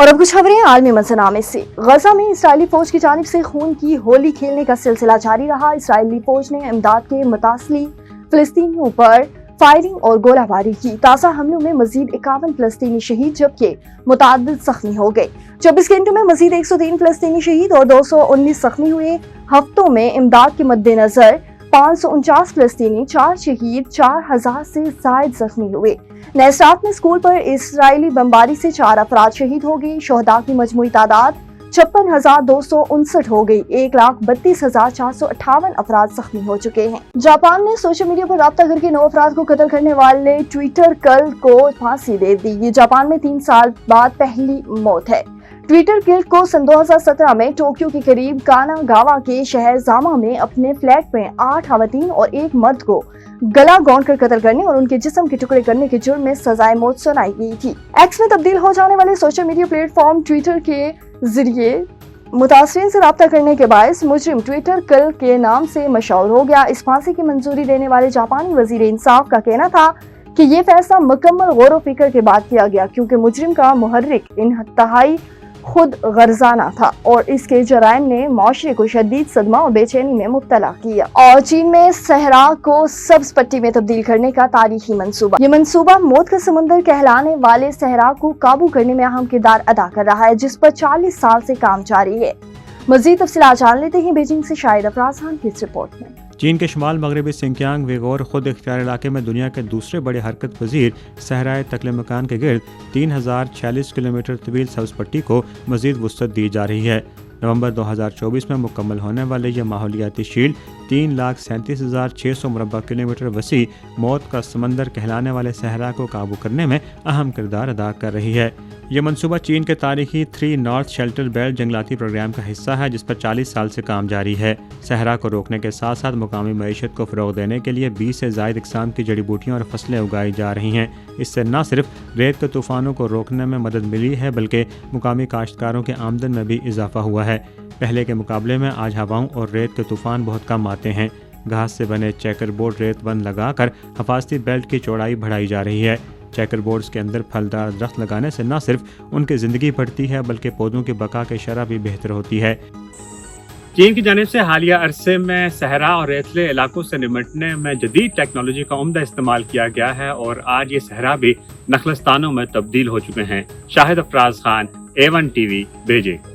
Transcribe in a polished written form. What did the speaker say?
اور اب کچھ خبریں عالمی منظرنامے سے۔ غزہ میں اسرائیلی فوج کی جانب سے خون کی ہولی کھیلنے کا سلسلہ جاری رہا۔ اسرائیلی فوج نے امداد کے متواصل فلسطینیوں پر فائرنگ اور گولہ باری کی۔ تازہ حملوں میں مزید 51 فلسطینی شہید جبکہ متعدد زخمی ہو گئے۔ 24 گھنٹوں میں مزید 103 فلسطینی شہید اور 219 زخمی ہوئے۔ ہفتوں میں امداد کے مد نظر 549 فلسطینی، 4 شہید، 4000 سے زائد زخمی ہوئے۔ نیسات میں اسکول پر اسرائیلی بمباری سے 4 افراد شہید ہو گئے۔ شہداء کی مجموعی تعداد 56,259 ہو گئی۔ 1,32,458 افراد زخمی ہو چکے ہیں۔ جاپان نے سوشل میڈیا پر رابطہ کر کے 9 افراد کو قتل کرنے والے ٹویٹر کل کو پھانسی دے دی۔ یہ جاپان میں 3 سال بعد پہلی موت ہے۔ ٹویٹر کل کو سن 2017 میں ٹوکیو کے قریب کاناگاوا کے شہر زاما میں اپنے فلیٹ میں 8 خواتین اور 1 مرد کو گلا گھونٹ کر قتل کرنے اور ان کے جسم کے ٹکڑے کرنے کے جرم میں سزائے موت سنائی گئی تھی۔ ایکس میں تبدیل ہو جانے والے social media plate form Twitter کے ذریعے متاثرین سے رابطہ کرنے کے باعث مجرم ٹویٹر کل کے نام سے مشہور ہو گیا۔ اس پھانسی کی منظوری دینے والے جاپانی وزیر انصاف کا کہنا تھا کہ یہ فیصلہ مکمل غور و فکر کے بعد کیا گیا کیونکہ مجرم کا محرک انتہائی خود غرضانہ تھا اور اس کے جرائم نے معاشرے کو شدید صدمہ اور بے چینی میں مبتلا کیا۔ اور چین میں صحرا کو سبز پٹی میں تبدیل کرنے کا تاریخی منصوبہ۔ یہ منصوبہ موت کا سمندر کہلانے والے صحرا کو قابو کرنے میں اہم کردار ادا کر رہا ہے جس پر 40 سال سے کام جاری ہے۔ مزید تفصیلات جان لیتے ہیں بیجنگ سے شاہد افراز خان کی اس رپورٹ میں۔ چین کے شمال مغربی سنکیانگ ویغور خود اختیار علاقے میں دنیا کے دوسرے بڑے حرکت پذیر صحرائے تکل مکان کے گرد 3046 کلومیٹر طویل سبز پٹی کو مزید وسعت دی جا رہی ہے۔ نومبر 2024 میں مکمل ہونے والے یہ ماحولیاتی شیلڈ 3,37,600 مربع کلومیٹر وسیع موت کا سمندر کہلانے والے صحرا کو قابو کرنے میں اہم کردار ادا کر رہی ہے۔ یہ منصوبہ چین کے تاریخی 3 نارتھ شیلٹر بیلٹ جنگلاتی پروگرام کا حصہ ہے جس پر 40 سال سے کام جاری ہے۔ صحرا کو روکنے کے ساتھ ساتھ مقامی معیشت کو فروغ دینے کے لیے 20 سے زائد اقسام کی جڑی بوٹیاں اور فصلیں اگائی جا رہی ہیں۔ اس سے نہ صرف ریت کے طوفانوں کو روکنے میں مدد ملی ہے بلکہ مقامی کاشتکاروں کے آمدن میں بھی اضافہ ہوا ہے۔ پہلے کے مقابلے میں آج ہواؤں اور ریت کے طوفان بہت کم آتے ہیں۔ گھاس سے بنے چیکر بورڈ ریت بند لگا کر حفاظتی بیلٹ کی چوڑائی بڑھائی جا رہی ہے۔ چیکر بورڈز کے اندر پھلدار درخت لگانے سے نہ صرف ان کی زندگی بڑھتی ہے بلکہ پودوں کی بقا کی شرح بھی بہتر ہوتی ہے۔ چین کی جانب سے حالیہ عرصے میں صحرا اور ریتلے علاقوں سے نمٹنے میں جدید ٹیکنالوجی کا عمدہ استعمال کیا گیا ہے اور آج یہ صحرا بھی نخلستانوں میں تبدیل ہو چکے ہیں۔ Shahid Afraz Khan, A1 TV، Beijing.